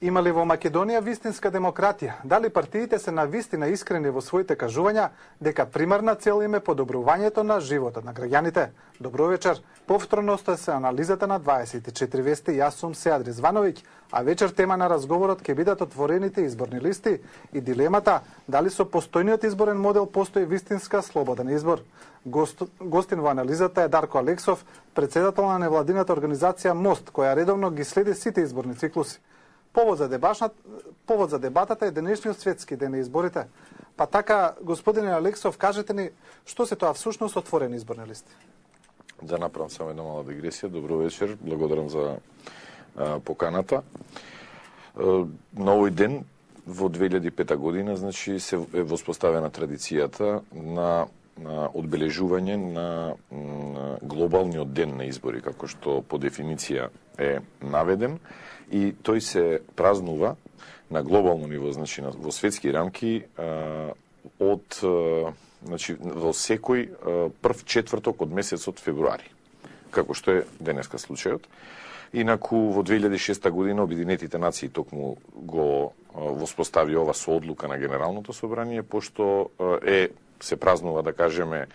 Има ли во Македонија вистинска демократија? Дали партиите се навистина искрени во своите кажувања дека примарна цел им е подобрувањето на животот на граѓаните? Добро вечер. Повторно сте се анализата на 24 вести. Јас сум Сеад Резвановиќ, а вечер тема на разговорот ќе бидат отворените изборни листи и дилемата дали со постојниот изборен модел постои вистинска слободен избор. Гостин во анализата е Дарко Алексов, председател на невладината организација МОСТ, која редовно ги следи сите изборни циклуси. Повод за дебатата е денешниот светски ден на изборите. Па така, господине Алексов, кажете ни што се тоа всушност отворени изборни листи? Да направам само една мала дигресија. Добро вечер, благодарам за поканата. На овој ден во 2005 година, значи, се е воспоставена традицијата на одбележување на глобалниот ден на избори, како што по дефиниција е наведен, и тој се празнува на глобално ниво, значи во светски рамки, значи во секој прв четврток од месецот февруари, како што е денеска случајот. Инаку во 2006 година Обединетите нации токму го воспостави ова со одлука на Генералното собрание, пошто се празнува, да кажеме,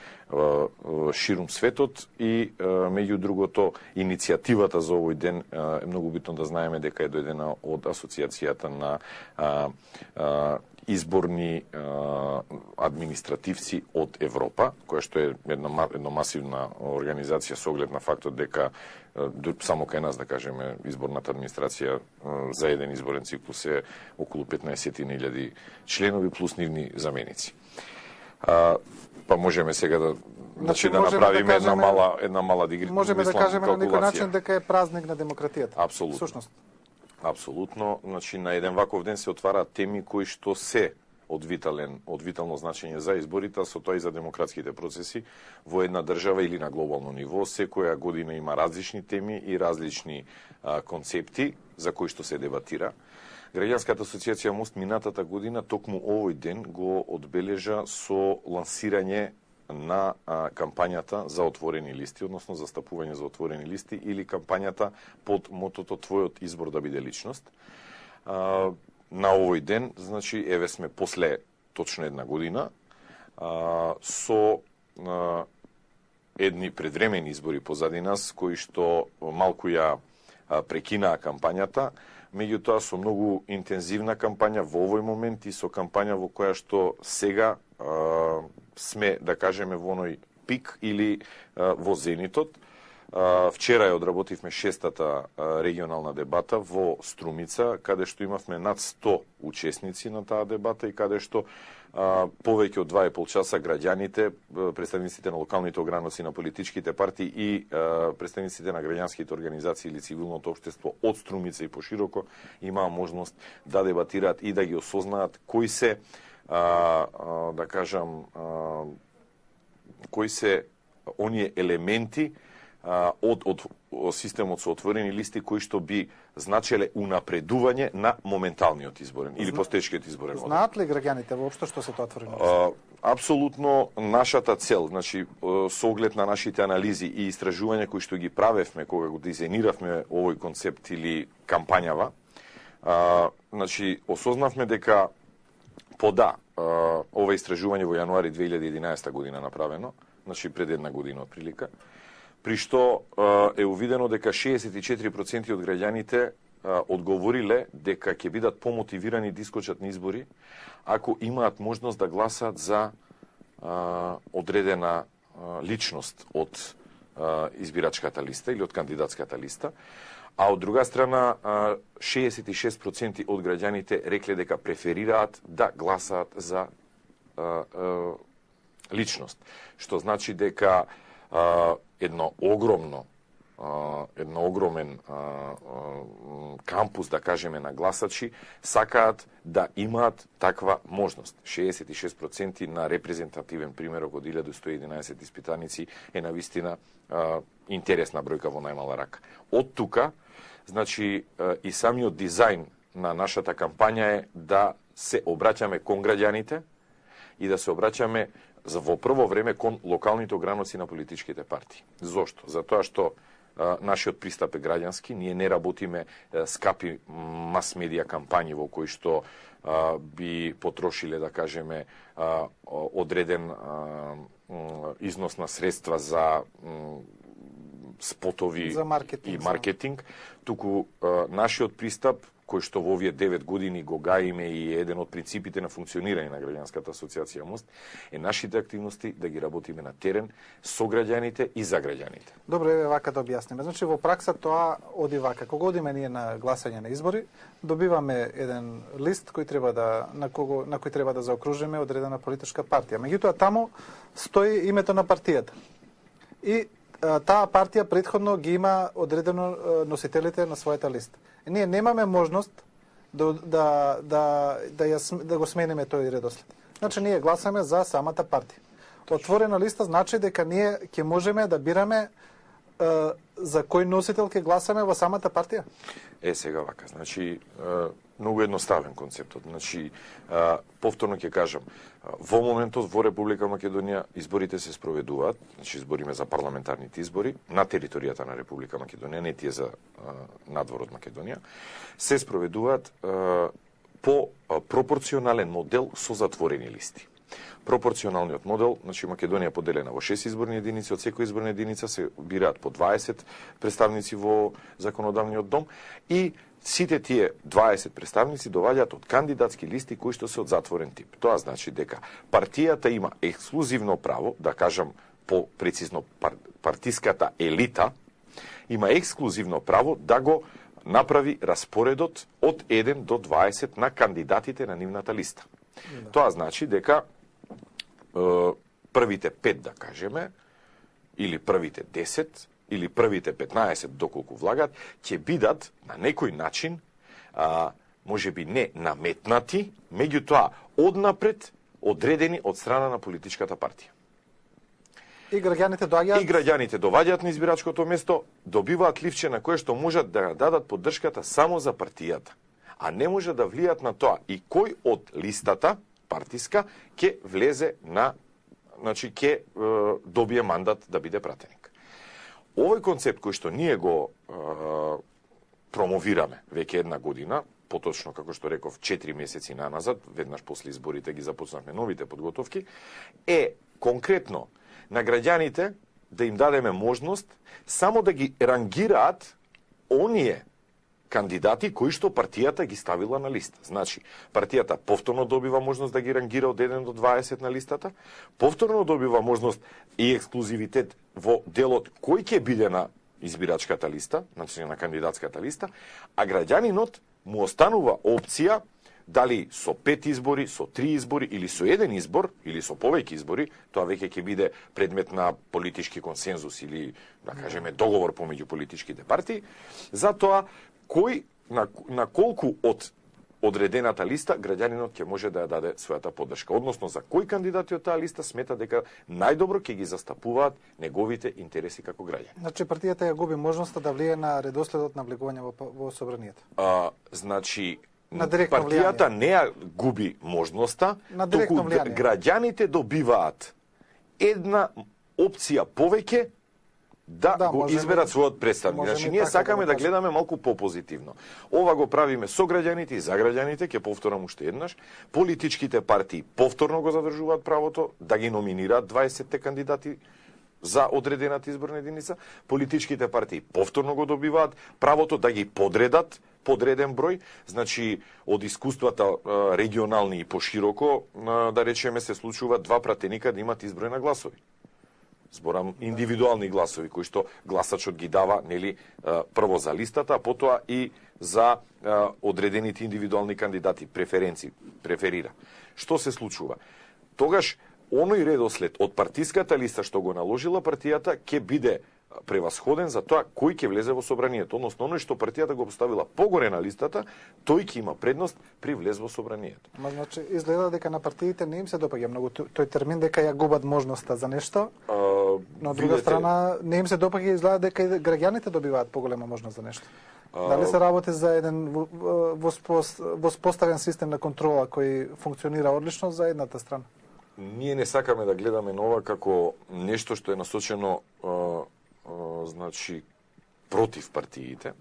ширум светот и, меѓу другото, иницијативата за овој ден е многу битно да знаеме дека е дојдена од Асоциацијата на изборни административци од Европа, која што е една масивна организација со оглед на фактот дека само кај нас, да кажеме, изборната администрација за еден изборен циклус е околу 15.000 членови плюс нивни заменици. Па можеме сега да направиме една мала дигресија. Можеме да кажеме на некој начин дека е празник на демократијата. Апсолутно. Всушност. Апсолутно. Значи, на еден ваков ден се отвараат теми кои што се од витално значење за изборите, со тоа и за демократските процеси во една држава или на глобално ниво. Секоја година има различни теми и различни концепти за кои што се дебатира. Граѓанската асоциација МОСТ минатата година токму овој ден го одбележа со лансирање на кампањата за отворени листи, односно за стапување за отворени листи или кампањата под мотото Твојот избор да биде личност. На овој ден, значи, еве сме после точно една година со едни предвремени избори позади нас, кои што малку ја прекинаа кампањата, меѓутоа со многу интензивна кампања во овој момент и со кампања во која што сега сме, да кажеме, во оној пик или во зенитот. Вчера ја одработивме 6-та регионална дебата во Струмица, каде што имавме над 100 учесници на таа дебата и каде што повеќе од 2,5 часа граѓаните, представниците на локалните ограници на политичките партии и представниците на граѓанските организации или цивилното општество од Струмица и пошироко имаа можност да дебатираат и да ги осознаат кои се, да кажам, кои се оние елементи од системот со отворени листи кои што би значеле унапредување на моменталниот изборен или постоечкиот изборен модел. Знаат ли граѓаните воопшто што се тоа отворени листи? Апсолутно нашата цел, значи со оглед на нашите анализи и истражувања кои што ги правевме кога го дизајниравме овој концепт или кампањава, значи осознавме дека ова истражување во јануари 2011 година направено, значи пред една година отприлика, при што е увидено дека 64% од граѓаните одговориле дека ќе бидат помотивирани да искочат на избори ако имаат можност да гласат за одредена личност од избирачката листа или од кандидатската листа, а од друга страна 66% од граѓаните рекле дека преферираат да гласаат за личност, што значи дека едно огромен кампус, да кажеме, на гласачи сакаат да имаат таква можност. 66% на репрезентативен примерок од 1111 испитаници е навистина интересна бројка во најмала рака. Од тука, значи, и самиот дизајн на нашата кампања е да се обраќаме кон граѓаните и да се обраќаме во прво време кон локалните ограници на политичките партии. Зошто? Затоа што нашиот пристап е граѓански, ние не работиме скапи мас-медија кампањи во кои што би потрошиле, да кажеме, одреден износ на средства за спотови за маркетинг, и маркетинг, туку нашиот пристап, кој што во овие 9 години го гаиме и еден од принципите на функционирање на Граѓанската асоциација Мост, е нашите активности да ги работиме на терен со граѓаните и за граѓаните. Добро, еве вака да објасниме. Значи во пракса тоа оди вака. Кога одиме ние на гласање на избори, добиваме еден лист кој треба на кој треба да заокружиме одредена политичка партија. Меѓутоа таму стои името на партијата. И таа партија претходно ги има одредено носителите на својата листа. Ние немаме можност да го смениме тој редослед. Значи ние гласаме за самата партија. Отворена листа значи дека ние ќе можеме да бираме за кој носител ќе гласаме во самата партија. Сега вака, значи многу едноставен концептот. Значи повторно ќе кажам, во моментот во Република Македонија изборите се спроведуваат, значи избориме за парламентарните избори на територијата на Република Македонија, не тие за надвор од Македонија, се спроведуваат по пропорционален модел со затворени листи. Пропорционалниот модел, значи Македонија поделена во 6 изборни единици, од секоја изборна единица се бираат по 20 представници во законодавниот дом и сите тие 20 представници доваѓаат од кандидатски листи кои што се од затворен тип. Тоа значи дека партијата има ексклузивно право, да кажам по-прецизно партиската елита, има ексклузивно право да го направи распоредот од 1 до 20 на кандидатите на нивната листа. Тоа значи дека првите 5, да кажеме, или првите 10, или првите 15, доколку влагат, ќе бидат на некој начин, може би не наметнати, меѓутоа однапред одредени од страна на политичката партија. И граѓаните доаѓаат? И граѓаните доваѓаат на избирачкото место, добиваат ливче на кое што можат да дадат поддршката само за партијата, а не може да влијат на тоа и кој од листата партиска ќе влезе на, значи ќе добие мандат да биде пратеник. Овој концепт кој што ние го промовираме веќе една година, поточно како што реков 4 месеци наназад, веднаш после изборите ги започнавме новите подготовки, е конкретно на граѓаните да им дадеме можност само да ги рангираат оние кандидати кои што партијата ги ставила на листа. Значи, партијата повторно добива можност да ги рангира од 1 до 20 на листата, повторно добива можност и ексклузивитет во делот кој ќе биде на избирачката листа, значи на кандидатската листа, а граѓанинот му останува опција дали со 5 избори, со 3 избори или со еден избор, или со повеќе избори, тоа веќе ќе биде предмет на политички консензус или, да кажеме, договор помеѓу политичките партии, за тоа кој на колку од одредената листа граѓанинот ќе може да ја даде својата поддршка, односно за кој кандидати од таа листа смета дека најдобро ќе ги застапуваат неговите интереси како граѓани. Значи партијата ја губи можноста да влие на редоследот на влегување во собранието. Значи влијание. партијата не ја губи можноста, туку граѓаните добиваат една опција повеќе да го изберат својот представник. Значи, ние сакаме да гледаме малку попозитивно. Ова го правиме со граѓаните и за граѓаните, ќе повторам уште еднаш. Политичките партии повторно го задржуваат правото да ги номинираат 20 кандидати за одредената изборна единица. Политичките партии повторно го добиваат правото да ги подредат подреден број, значи од искуствата регионални и пошироко, да речеме, се случува 2 пратеника да имат изброј на гласови. Зборам индивидуални гласови кои што гласачот ги дава, нели, прво за листата, а потоа и за одредените индивидуални кандидати, преферира. Што се случува? Тогаш оној редослед од партиската листа што го наложила партијата ќе биде превасходен за тоа кој ќе влезе во собранието, односно оној што партијата го поставила погоре на листата, тој ќе има предност при влез во собранието. Значи изгледа дека на партиите не им се допаѓа многу тој термин дека ја губат можноста за нешто. Но од друга страна не им се допаѓа, изгледа дека и граѓаните добиваат поголема можност за нешто. Дали се работи за еден воспоставен систем на контрола кој функционира одлично за едната страна? Ние не сакаме да гледаме на ова како нешто што е насочено значи против партиите,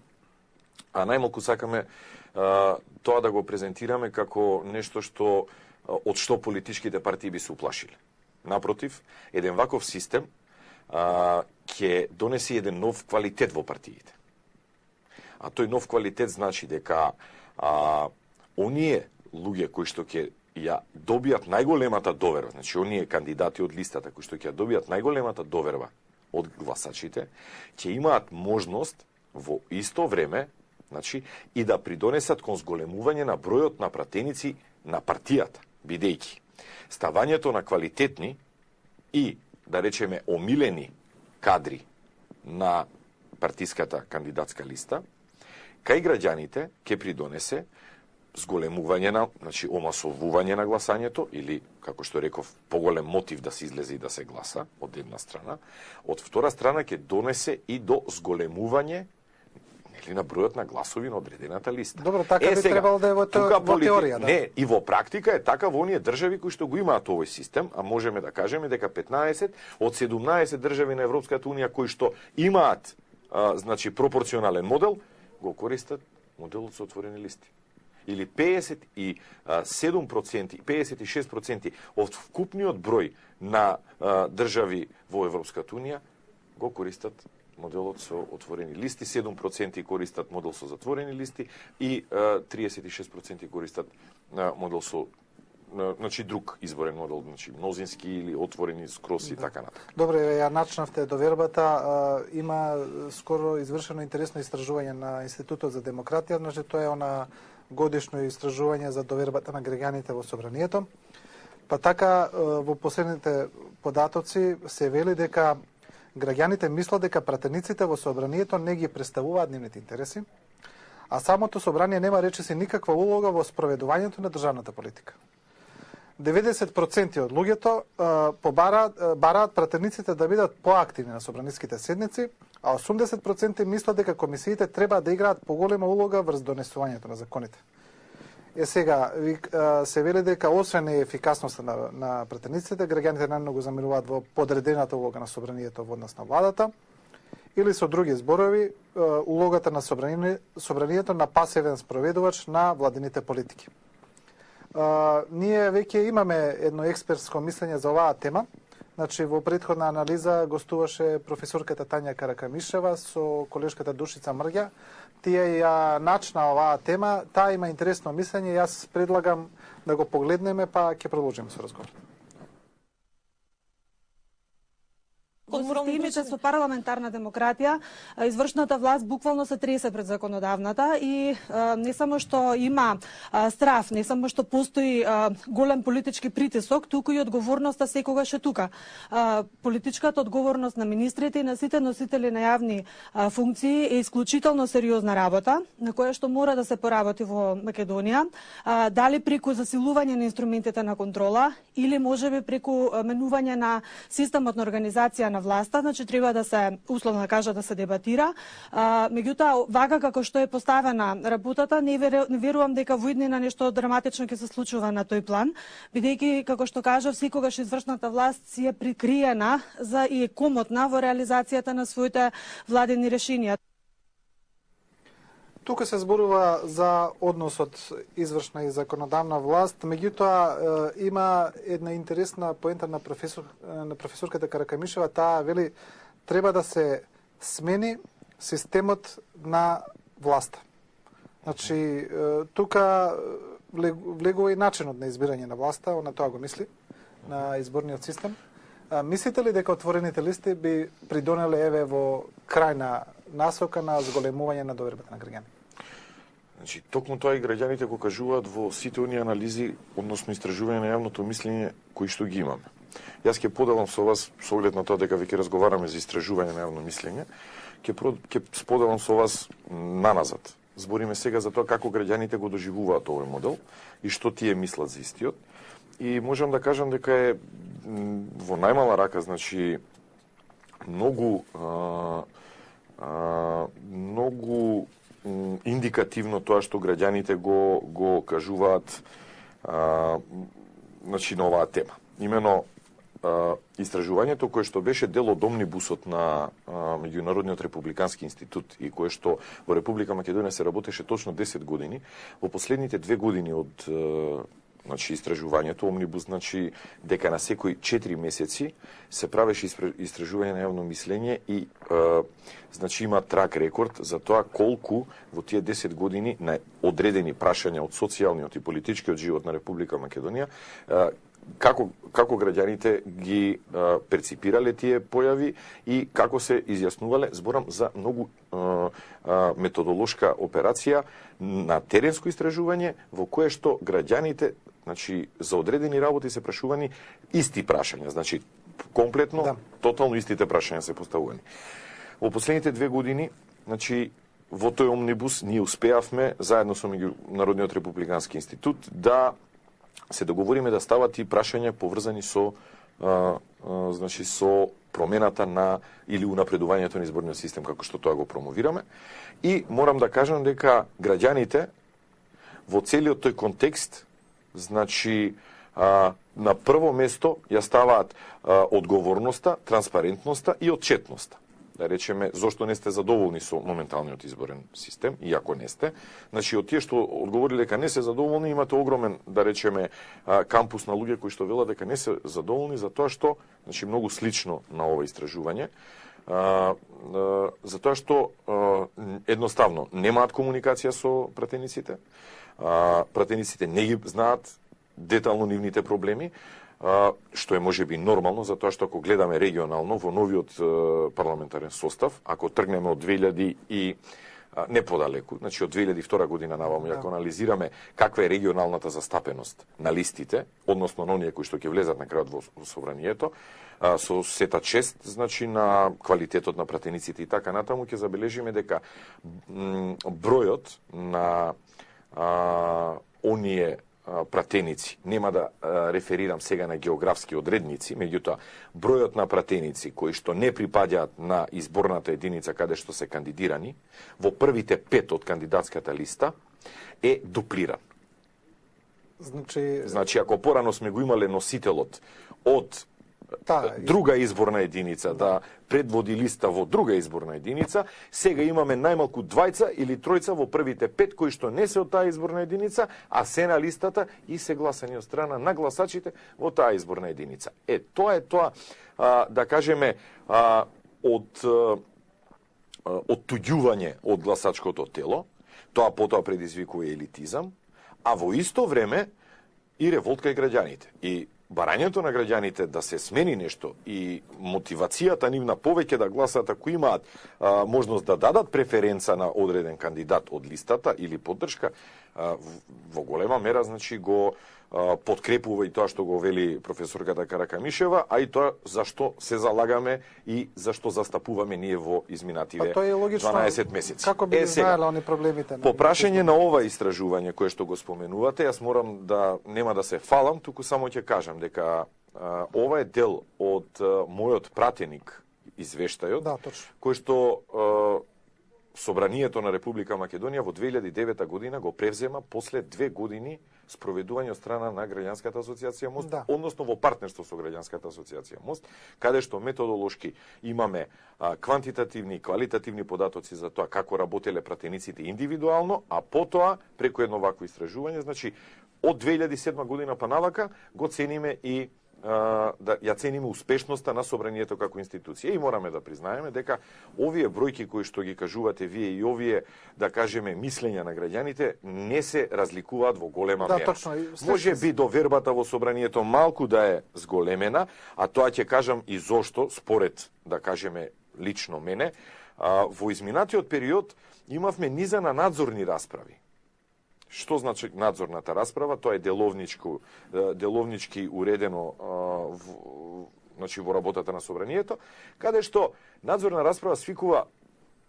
а најмалку сакаме тоа да го презентираме како нешто што од што политичките партии би се уплашиле. Напротив, еден ваков систем ќе донесе еден нов квалитет во партиите. А тој нов квалитет значи дека оние луѓе кои што ќе ја добијат најголемата доверба, значи оние кандидати од листата кои што ќе добијат најголемата доверба од гласачите, ќе имаат можност во исто време, значи, и да придонесат кон зголемување на бројот на пратеници на партијата, бидејќи ставањето на квалитетни и, да речеме, омилени кадри на партиската кандидатска листа, кај граѓаните ќе придонесе зголемување на, значи, омасовување на гласањето, или, како што реков, поголем мотив да се излезе и да се гласа, од една страна. Од втора страна ќе донесе и до зголемување или на бројот на гласови на одредената листа. Добро, така би требало да е во теорија, да. Не, и во практика е така во оние држави кои што го имаат овој систем, а можеме да кажеме дека 15 од 17 држави на Европската унија кои што имаат значи пропорционален модел, го користат моделот со отворени листи. Или 57%, 56% од вкупниот број на држави во Европската унија го користат моделот со отворени листи, 7% користат модел со затворени листи и 36% користат модел со значи друг изборен модел, значи мнозински или отворени скрос и така натаму. Добре, ја начнавте довербата, има скоро извршено интересно истражување на Институтот за демократија, значи тоа е она годишно истражување за довербата на граѓаните во собранието. Па така во последните податоци се вели дека граѓаните мислат дека пратениците во собранието не ги представуваат нивните интереси, а самото собрание нема речиси никаква улога во спроведувањето на државната политика. 90% од луѓето бараат пратениците да бидат поактивни на собраниските седници, а 80% мислат дека комисиите треба да играат поголема улога врз донесувањето на законите. Сега, се вели дека освен ефикасноста на пратениците, граѓаните најмногу замируваат во подредената улога на собранието во однос на владата, или со други зборови, улогата на собранието на пасивен спроведувач на владините политики. Ние веќе имаме едно експертско мислење за оваа тема. Значи, во претходна анализа гостуваше професорката Тања Каракамишева со колешката Душица Мрѓа. Тие ја начна оваа тема, таа има интересно мислење, јас предлагам да го погледнеме, па ќе продолжиме со разговор. Системите со парламентарна демократија, извршната власт буквално се тресе пред законодавната и не само што има страф, не само што постои голем политички притисок, туку и одговорноста секогаш е тука. Политичката одговорност на министрите и на сите носители на јавни функции е исклучително сериозна работа, на која што мора да се поработи во Македонија, дали преку засилување на инструментите на контрола или можеби преку менување на системот на организација на власта, значи треба да се, условно да кажа, да се дебатира. Меѓутоа, вака како што е поставена работата, не верувам дека во иднина нешто драматично ќе се случува на тој план, бидејќи, како што кажав, секогаш извршната власт си е прикриена и е комотна во реализацијата на своите владени решенија. Тука се зборува за односот извршна и законодавна власт, меѓутоа има една интересна поента на професорката Каракамишева, таа вели треба да се смени системот на власта. Значи, тука влегува и начинот на избирање на власта, она тоа го мисли, на изборниот систем. Мислите ли дека отворените листи би придонеле еве во крајна насока на зголемување на довербата на граѓани? Значи, токму тоа и граѓаните го кажуваат во сите оние анализи, односно истражување на јавното мислење кои што ги имаме. Јас ќе поделам со вас, со оглед на тоа дека веќе разговараме за истражување на јавно мислење, ќе споделам со вас наназад. Збориме сега за тоа како граѓаните го доживуваат овој модел и што тие мислат за истиот. И можам да кажам дека е во најмала рака, значи, многу индикативно тоа што граѓаните го кажуваат значи на оваа тема. Имено истражувањето кое што беше дел од омнибусот на Меѓународниот републикански институт и кое што во Република Македонија се работеше точно 10 години, во последните 2 години од истражувањето, омнибус, дека на секои 4 месеци се правеше истражување на јавно мислење и има трак рекорд за тоа колку во тие 10 години на одредени прашања од социјалниот и политичкиот живот на Република Македонија како граѓаните ги перципирале тие појави и како се изјаснувале. Зборам за многу методолошка операција на теренско истражување во кое што граѓаните за одредени работи се прашувани исти прашања, комплетно, тотално истите прашања се поставувани. Во последните 2 години, во тој омнибус ние успеавме заедно со Меѓународниот републикански институт да се договориме да стават и прашања поврзани со со промената на или унапредувањето на изборниот систем како што тоа го промовираме. И морам да кажам дека граѓаните во целиот тој контекст на прво место ја ставаат одговорноста, транспарентноста и отчетноста. Да речеме, зошто не сте задоволни со моменталниот изборен систем, иако не сте. Од тие што одговориле дека не се задоволни, имате огромен, да речеме, кампус на луѓе кои што велат дека не се задоволни за тоа што, многу слично на ова истражување, за тоа што едноставно немаат комуникација со пратениците, пратениците не ги знаат детално нивните проблеми, што е можеби нормално, затоа што ако гледаме регионално во новиот парламентарен состав, ако тргнеме од 2000 и не подалеку, од 2002 година наваму, ако анализираме каква е регионалната застапеност на листите, односно на оние кои што ќе влезат на крајот во собранието, со сета чест, на квалитетот на пратениците и така натаму, ќе забележиме дека бројот на оние пратеници, нема да реферирам сега на географски одредници, меѓутоа бројот на пратеници кои што не припаѓаат на изборната единица каде што се кандидирани, во првите 5 од кандидатската листа е дуплиран. Ако порано сме го имале носителот од друга изборна единица да предводи листа во друга изборна единица, сега имаме најмалку 2 или 3 во првите 5 кои што не се од таа изборна единица, а се на листата и се гласани од страна на гласачите во таа изборна единица. Тоа е тоа, да кажеме, оттуѓување од гласачкото тело, тоа потоа предизвикува елитизам, а во исто време и револт кај граѓаните. И барањето на граѓаните да се смени нешто и мотивацијата нивна повеќе да гласат ако имаат можност да дадат преференца на одреден кандидат од листата или поддршка, во голема мера го подкрепува и тоа што го вели професорката Каракамишева, а и тоа зашто се залагаме и зашто застапуваме ние во изминативе 12 месеци. Како би знаеле они проблемите? По прашање на ова истражување кое што го споменувате, јас морам да нема да се фалам, туку само ќе кажам дека ова е дел од мојот пратеник извештајот, кој што Собранието на Република Македонија во 2009 година го превзема после 2 години спроведување од страна на Граѓанската асоциација Мост, односно во партнерство со Граѓанската асоциација Мост, каде што методолошки имаме квантитативни и квалитативни податоци за тоа како работеле пратениците индивидуално, а потоа преку едно вакво истражување, од 2007 година па навака го цениме и да ја цениме успешноста на собранието како институција и мораме да признаеме дека овие бројки кои што ги кажувате вие и овие, да кажеме, мислења на граѓаните не се разликуваат во голема мера. Може би довербата во собранието малку да е зголемена, а тоа ќе кажам и зошто, според, да кажеме, лично мене, во изминатиот период имавме низа на надзорни расправи. Што значи надзорната расправа? Тоа е деловнички уредено во работата на собранието, каде што надзорна расправа свикува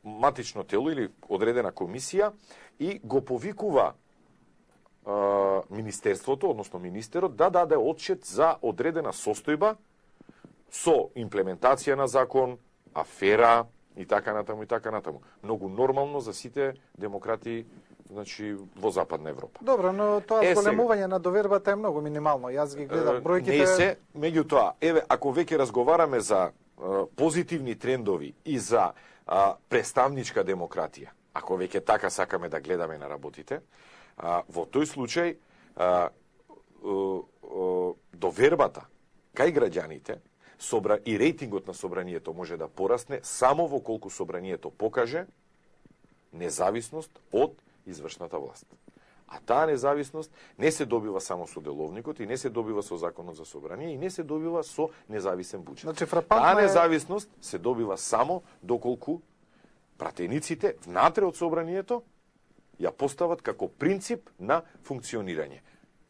матично тело или одредена комисија и го повикува министерството, односно министерот, да даде отчет за одредена состојба со имплементација на закон, афера и така натаму и така натаму. Многу нормално за сите демократи значи во Западна Европа. Добро, но тоа зголемување на довербата е многу минимално. Јас ги гледам бројките. Не се, меѓутоа, еве, ако веќе разговараме за позитивни трендови и за представничка демократија, ако веќе така сакаме да гледаме на работите, во тој случај довербата кај граѓаните и рейтингот на собранието може да порасне само во колку собранието покаже независност од извршната власт. А таа независност не се добива само со деловникот и не се добива со законот за собрание и не се добива со независен буџет. Значи, таа независност се добива само доколку пратениците внатре од собранието ја постават како принцип на функционирање.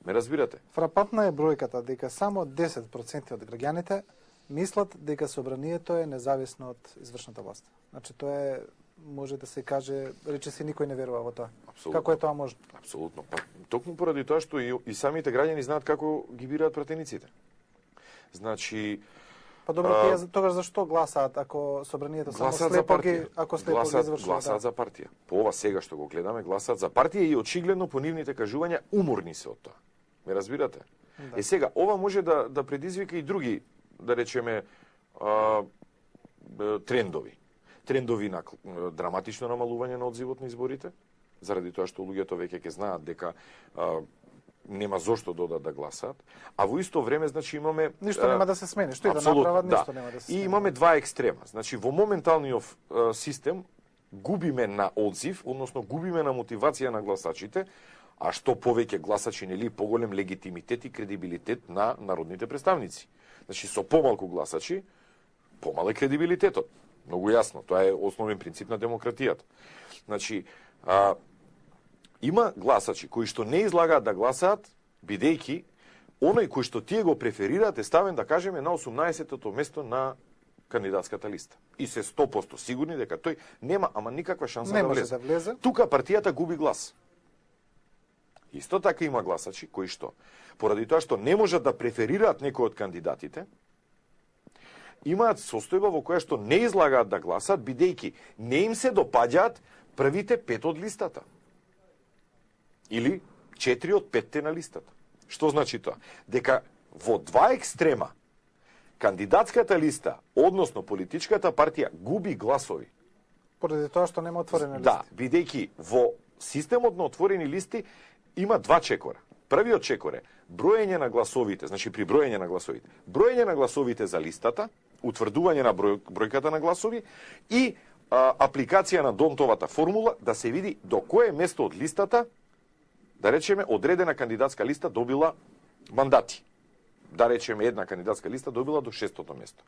Ме разбирате? Фрапантна е бројката дека само 10% од граѓаните мислат дека собранието е независно од извршната власт. Значи тоа е, може да се каже, речиси никој не верува во тоа. Апсолутно. Како е тоа можно? Апсолутно. Па токму поради тоа што и самите граѓани знаат како ги бираат пратениците. Значи, па добро, тие тогаш зашто гласаат ако собранието само слепо ги извршува? Гласаат за партија. По ова сега што го гледаме, гласаат за партија и очигледно по нивните кажувања уморни се од тоа. Ме разбирате? Да. Сега ова може да предизвика и други, да речеме, трендови. Трендови на драматично намалување на одзивот на изборите, заради тоа што луѓето веќе ќе знаат дека нема зошто да гласаат, а во исто време, значи, имаме... Ништо нема да се смени, што и да направат, ништо нема да се смени. И имаме два екстрема. Значи, во моменталниот систем губиме на одзив, односно губиме на мотивација на гласачите, а што повеќе гласачи, нели, поголем легитимитет и кредибилитет на народните представници. Значи, со помалку гласачи, помал е кредибилитетот. Многу јасно, тоа е основен принцип на демократијата. Значи, има гласачи кои што не излагаат да гласаат, бидејќи оној кој што тие го преферираат е ставен, да кажеме, на 18-тото место на кандидатската листа. И се 100% сигурни дека тој нема ама никаква шанса да влезе. Тука партијата губи глас. Исто така има гласачи кои што, поради тоа што не можат да преферираат некој од кандидатите, имаат состојба во која што не излагаат да гласаат, бидејќи не им се допаѓаат првите 5 од листата. Или 4 од 5 на листата. Што значи тоа? Дека во два екстрема кандидатската листа, односно политичката партија, губи гласови. Поради тоа што нема отворени листи. Да, бидејќи во системот на отворени листи има два чекора. Првиот чекор е броење на гласовите, значи при броење на гласовите. Броење на гласовите за листата, утврдување на бројката на гласови и апликација на Донтовата формула да се види до кое место од листата, да речеме, одредена кандидатска листа добила мандати. Да речеме, една кандидатска листа добила до 6-тото место.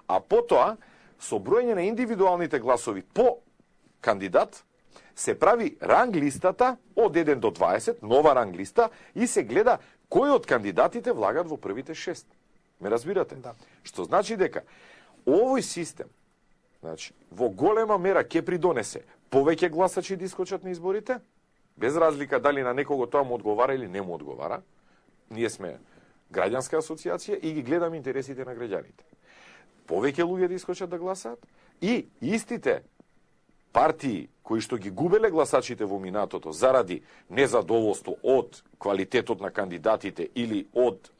А потоа, со броење на индивидуалните гласови по кандидат, се прави ранг листата од 1 до 20, нова ранг листа, и се гледа кои од кандидатите влагат во првите 6. Ме разбирате? Да. Што значи дека овој систем, значи, во голема мера ќе придонесе повеќе гласачи да искочат на изборите, без разлика дали на некого тоа му одговара или не му одговара. Ние сме граѓанска асоциација и ги гледаме интересите на граѓаните. Повеќе луѓе да искочат да гласаат и истите партии кои што ги губеле гласачите во минатото заради незадоволство од квалитетот на кандидатите или од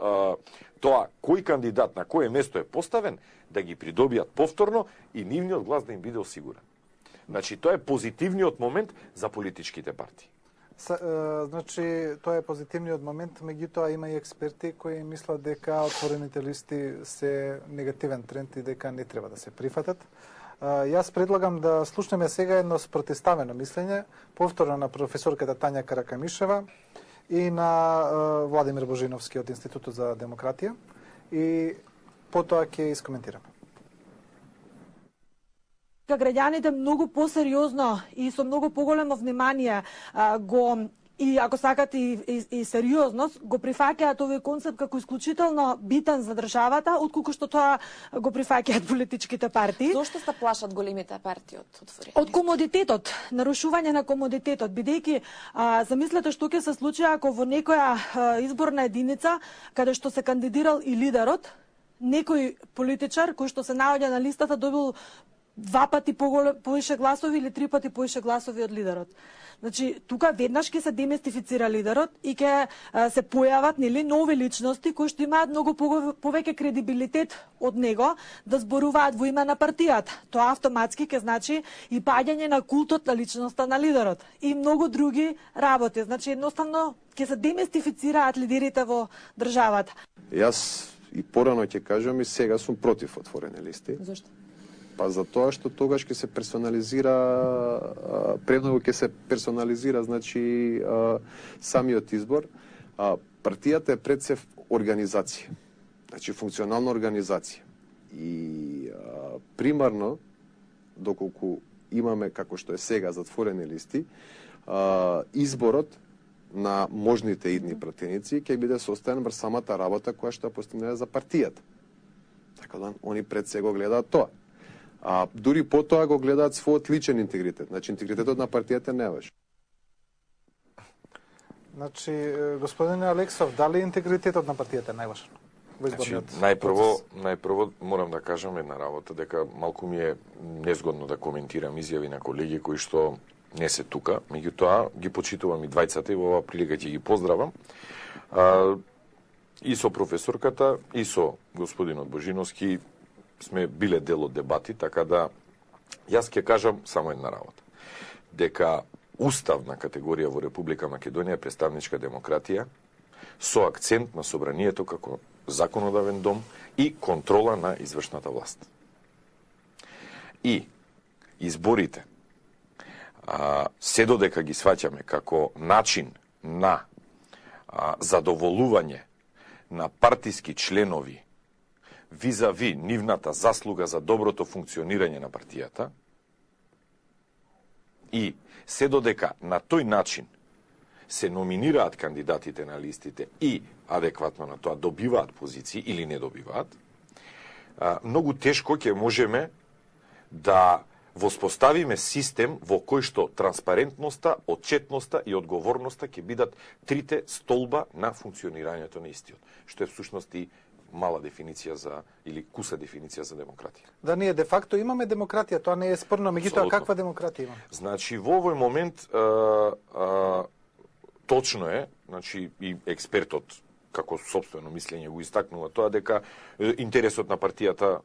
тоа кој кандидат на кое место е поставен, да ги придобијат повторно и нивниот глас да им биде осигурен. Значи, тоа е позитивниот момент за политичките партии. Значи, тоа е позитивниот момент, меѓутоа има и експерти кои мислат дека отворените листи се негативен тренд и дека не треба да се прифатат. Јас предлагам да слушнеме сега едно спротиставено мислење, повторно на професорката Тања Каракамишева и на Владимир Божиновски од Институтот за демократија, и потоа ќе искоментираме. Граѓаните многу посериозно и со многу поголемо внимание го, и ако сакат и сериозност, го прифаќаат овој концепт како исклучително битен за државата, отколку што тоа го прифаќаат политичките партии. Зошто се плашат големите партии од отворење? Од комодитетот, нарушување на комодитетот, бидејќи замислете што ќе се случи ако во некоја изборна единица каде што се кандидирал и лидерот, некој политичар кој што се наоѓа на листата добил 2 пати повише гласови или 3 пати повише гласови од лидерот. Значи, тука веднаш ќе се демистифицира лидерот и ќе се појават нели нови личности кои што имаат многу повеќе кредибилитет од него да зборуваат во име на партијата. Тоа автоматски ќе значи и паѓање на култот на личноста на лидерот и многу други работи. Значи, едноставно ќе се демистифицираат лидерите во државата. Јас и порано ќе кажам и сега сум против отворени листи. Зошто? Па затоа што тогаш ќе се персонализира, премногу ќе се персонализира, значи, самиот избор. Партијата е пред се организација, значи функционална организација. И примарно, доколку имаме како што е сега затворени листи, изборот на можните идни пратеници ќе биде состојан врз самата работа која што ја постигнува за партијата. Така да, они пред се го гледаат тоа. А дури потоа го гледаат својот личен интегритет. Значи, интегритетот на партијата не е важен. Значи, господине Алексов, дали интегритетот на партијата е најважен во изборниот процес? Најпрво морам да кажам една работа, дека малку ми е незгодно да коментирам изјави на колеги кои што не се тука, меѓутоа ги почитувам и двајцата и во оваа прилика ќе ги поздравам. И со професорката, и со господинот Божиновски сме биле дел од дебати, така да јас ќе кажам само една работа. Дека уставна категорија во Република Македонија е представничка демократија со акцент на собранието како законодавен дом и контрола на извршната власт. И изборите, се додека ги сваќаме како начин на задоволување на партиски членови визави нивната заслуга за доброто функционирање на партијата и се додека на тој начин се номинираат кандидатите на листите и адекватно на тоа добиваат позиции или не добиваат, многу тешко ќе можеме да воспоставиме систем во кој што транспарентноста, отчетноста и одговорноста ќе бидат трите столба на функционирањето на истиот, што е всушност и мала дефиниција за или куса дефиниција за демократија. Да, ние де факто имаме демократија, тоа не е спорно, меѓутоа каква демократија имаме? Значи во овој момент точно е, значи и експертот како сопствено мислење го истакнува тоа дека интересот на партијата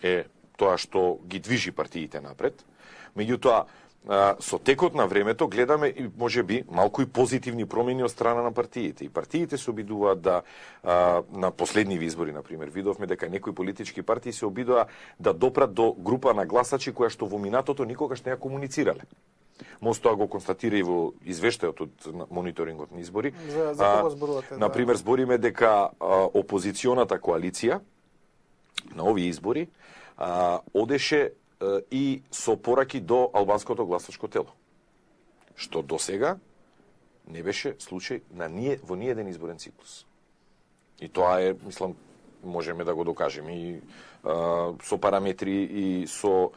е тоа што ги движи партиите напред. Меѓутоа, со текот на времето гледаме и можеби малку и позитивни промени од страна на партиите. И партиите се обидуваат да на последниви избори, например, видовме дека некои политички партии се обидува да допрат до група на гласачи која што во минатото никогаш не ја комуницирале. Може тоа го констатира и во извештајот од мониторингот на избори. За кого зборувате? Например, збориме дека опозиционата коалиција на овие избори одеше и со пораки до албанското гласачко тело. Што до сега не беше случај на во ниеден изборен циклус. И тоа е, мислам, можеме да го докажеме и со параметри и со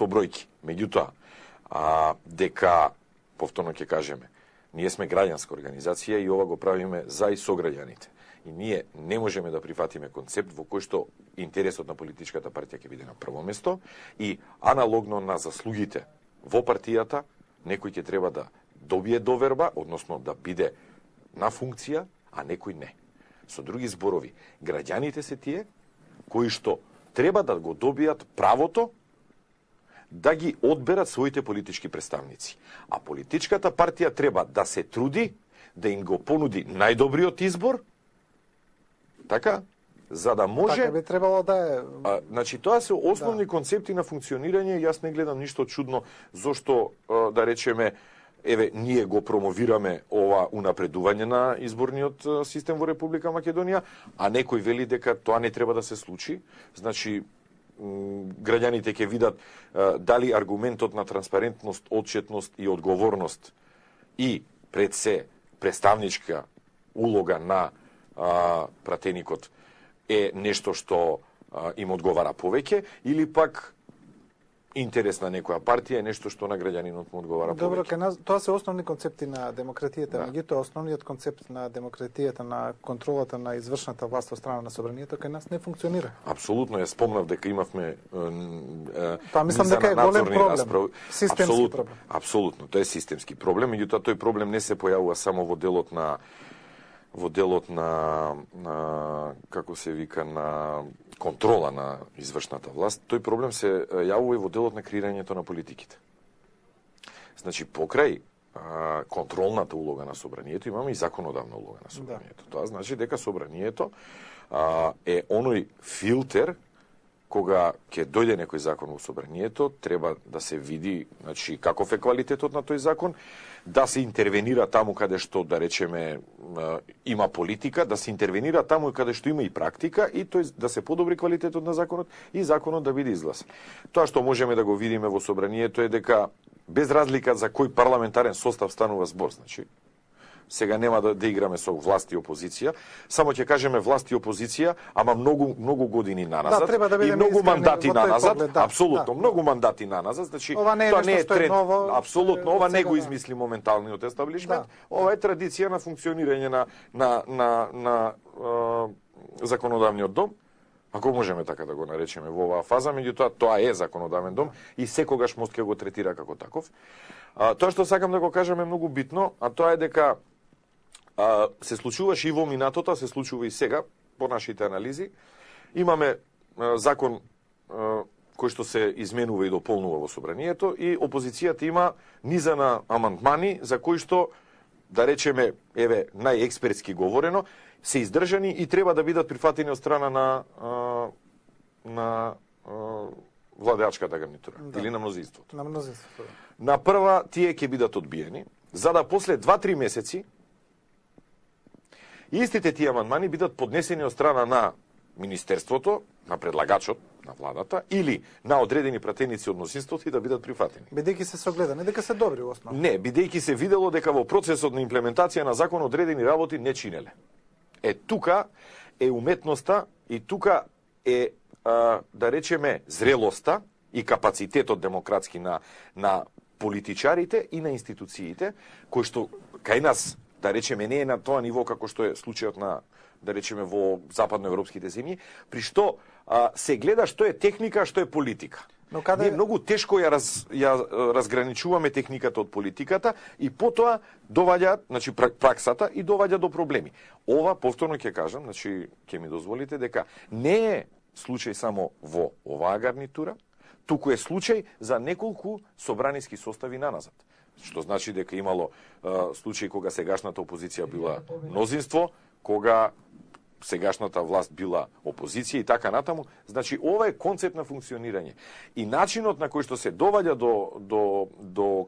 бројки. Меѓутоа, дека, повторно ќе кажеме, ние сме граѓанска организација и ова го правиме за и со граѓаните. И ние не можеме да прифатиме концепт во кој што интересот на политичката партија ќе биде на прво место и аналогно на заслугите во партијата, некој ќе треба да добие доверба, односно да биде на функција, а некој не. Со други зборови, граѓаните се тие кои што треба да го добијат правото да ги одберат своите политички представници. А политичката партија треба да се труди да им го понуди најдобриот избор, така, за да може... Така би требало да е... Значи, тоа се основни концепти на функционирање и јас не гледам ништо чудно зошто, да речеме, еве, ние го промовираме ова унапредување на изборниот систем во Република Македонија, а некој вели дека тоа не треба да се случи. Значи, граѓаните ќе видат дали аргументот на транспарентност, отчетност и одговорност и пред се представничка улога на пратеникот е нешто што им одговара повеќе, или пак интерес на некоја партија е нешто што на граѓанинот му одговара Добро, повеќе. кај нас тоа се основни концепти на демократијата, Да. меѓутоа основниот концепт на демократијата, на контролата на извршната власт од страна на собранието кај нас не функционира. Апсолутно, ја спомнав дека имавме Тоа мислам низа дека е на голем надзорни проблем. расправи. Системски Апсолутно, проблем. Апсолутно, тоа е системски проблем, меѓутоа тој проблем не се појавува само во делот на како се вика, на контрола на извршната власт. Тој проблем се јавува и во делот на креирањето на политиките. Значи, покрај контролната улога на собранието, имаме и законодавна улога на собранието. Тоа значи дека собранието е оној филтер кога ќе дојде некој закон во собранието, треба да се види, значи, каков е квалитетот на тој закон, да се интервенира таму каде што, да речеме, има политика, да се интервенира таму каде што има и практика, и тој да се подобри квалитетот на законот и законот да биде изгласен. Тоа што можеме да го видиме во собранието е дека без разлика за кој парламентарен состав станува збор, значи, сега нема да играме со власт и опозиција, само ќе кажеме власт и опозиција, ама многу години наназад, Да, треба да и бидеме многу искрени мандати во тој наназад, поглед, да, апсолутно, да. многу мандати наназад, значи Ова не е тоа нешто не е што е тренд, ново, апсолутно, од ова не сега, го да. измисли моменталниот естаблишмент, Да. ова е традиција на функционирање на законодавниот дом, ако можеме така да го наречеме во оваа фаза, меѓутоа тоа е законодавен дом и секогаш мост ќе го третира како таков. Тоа што сакам да го кажам е многу битно, а тоа е дека се случуваше и во минатото, се случува и сега, по нашите анализи. Имаме закон кој што се изменува и дополнува во собранието и опозицијата има низа на амандмани за кои што, да речеме, еве, најекспертски говорено, се издржани и треба да бидат прифатени од страна на владеачката гарнитура, или на мнозинството. На мнозинството. На прва тие ќе бидат одбиени, за да после 2-3 месеци истите тие амандмани бидат поднесени од страна на Министерството, на предлагачот на владата, или на одредени пратеници од мнозинството и да бидат прифатени. Бидејќи се согледани, дека се добри во основа. Не, бидејќи се видело дека во процесот на имплементација на закон одредени работи не чинеле. Тука е уметноста и тука е, да речеме, зрелоста и капацитетот демократски на политичарите и на институциите, кој што кај нас, да речеме, не е на тоа ниво како што е случајот на, да речеме, во западноевропските земји, при што се гледа што е техника, а што е политика. Но каде... Ние многу тешко ја разграничуваме техниката од политиката и потоа доваѓа, значи, праксата и доваѓа до проблеми. Ова, повторно ќе кажам, значи, ќе ми дозволите дека не е случај само во оваа гарнитура, туку е случај за неколку собраниски состави наназад. Што значи дека имало случај кога сегашната опозиција била мнозинство, кога сегашната власт била опозиција и така натаму. Значи, ова е концепт на функционирање. И начинот на кој што се доваѓа до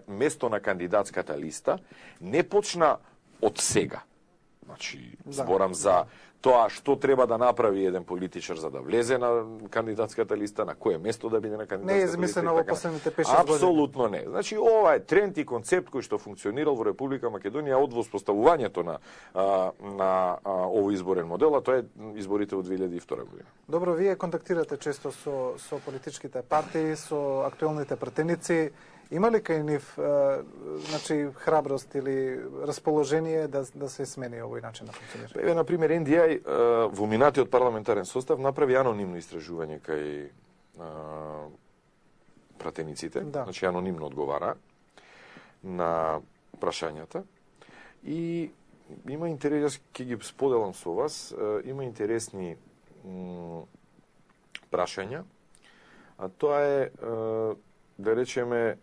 место на кандидатската листа не почна од сега. Значи, зборам за тоа што треба да направи еден политичар за да влезе на кандидатската листа, на кое место да биде на кандидатската листа. Не е измислено во последните 5-6 години. Апсолутно не. Значи, ова е тренд и концепт кој што функционирал во Република Македонија од воспоставувањето на овој изборен модел, а тоа е изборите во 2002 година. Добро, вие контактирате често со политичките партии, со актуелните пратеници. Има ли кај нив значи, храброст или расположение да се смени овој начин на функционирање? Еве, например, NDI во минатиот парламентарен состав направи анонимно истражување кај пратениците, Да. значи анонимно одговара на прашањата и има интерес, ќе ги споделам со вас, има интересни прашања, а тоа е, да речеме,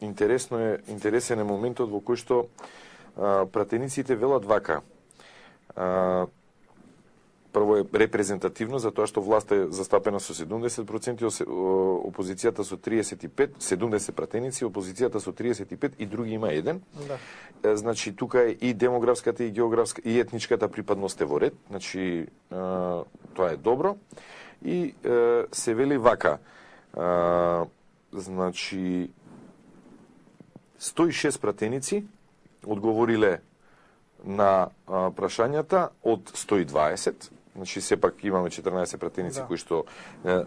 интересен е моментот во кој што пратениците велат вака. Прво е репрезентативно, затоа што власта е застапена со 70%, опозицијата со 35%, 70 пратеници, опозицијата со 35% и други има еден. Да. Значи, тука е и демографската, и географска, и етничката припадност е во ред. Значи, тоа е добро. И се вели вака. Значи, 106 пратеници одговориле на прашањата од 120, Значи сепак имаме 14 пратеници Да. кои што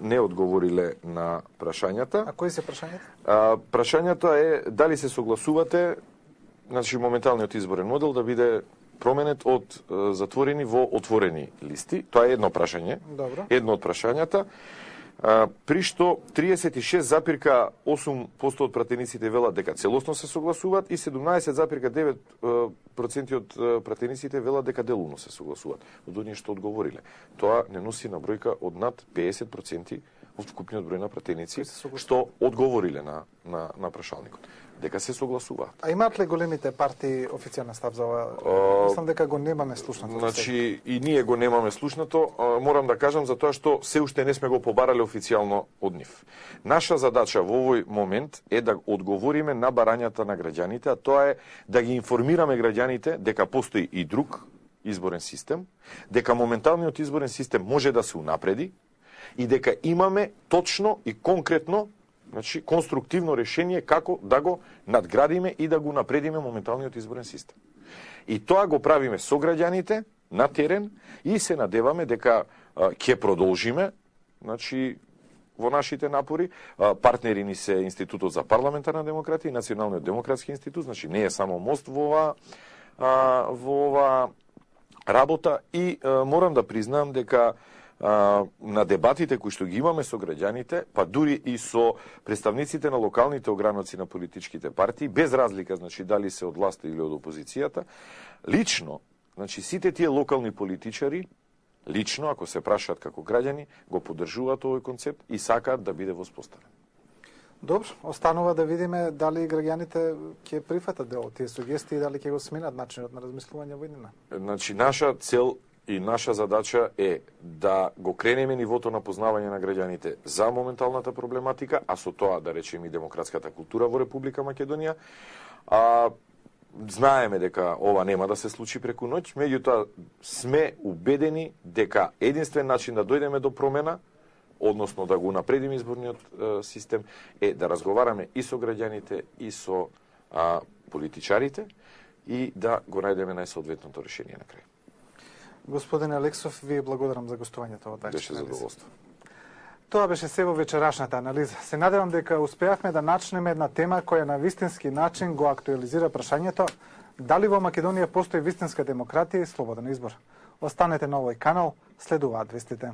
не одговориле на прашањата. А кои се прашањата? Прашањето е дали се согласувате, значи моменталниот изборен модел да биде променет од затворени во отворени листи. Тоа е едно прашање. Добро. Едно од прашањата. При што 36,8% од пратениците велат дека целосно се согласуваат и 17,9% од пратениците велат дека делумно се согласуваат. Од оние што одговориле. Тоа не носи на бројка од над 50% од вкупниот број на пратеници што одговориле на прашалникот. Дека се согласуваат. А имаат ли големите партии официјален став за ова? Мислам дека го немаме слушнато. Значи, и ние го немаме слушнато. Морам да кажам за тоа што се уште не сме го побарале официјално од нив. Наша задача во овој момент е да одговориме на барањата на граѓаните, а тоа е да ги информираме граѓаните дека постои и друг изборен систем, дека моменталниот изборен систем може да се унапреди и дека имаме точно и конкретно, значи конструктивно решение како да го надградиме и да го напредиме моменталниот изборен систем. И тоа го правиме со граѓаните на терен и се надеваме дека ќе продолжиме, значи во нашите напори. Партнери ни се Институтот за парламентарна демократија и Националниот демократски институт, значи не е само мост во ова работа и морам да признам дека на дебатите кои што ги имаме со граѓаните, па дури и со представниците на локалните ограноци на политичките партии, без разлика, значи дали се од власта или од опозицијата, лично, значи сите тие локални политичари, лично, ако се прашаат како граѓани, го поддржуваат овој концепт и сакаат да биде воспоставен. Добро, останува да видиме дали граѓаните ќе прифатат дел од тие сугестии и дали ќе го сменат начинот на размислување во иднина. Значи, наша цел и наша задача е да го кренеме нивото на познавање на граѓаните за моменталната проблематика, а со тоа да речеме и демократската култура во Република Македонија. Знаеме дека ова нема да се случи преку ноќ, меѓутоа сме убедени дека единствен начин да дојдеме до промена, односно да го напредиме изборниот систем, е да разговараме и со граѓаните и со политичарите и да го најдеме најсоодветното решение на крај. Господин Алексов, ви благодарам за гостувањето во 24. Беше задоволство. Тоа беше се во вечерашната анализа. Се надевам дека успеавме да начнеме една тема која на вистински начин го актуализира прашањето дали во Македонија постои вистинска демократија и слободен избор. Останете на овој канал, следуваат вестите.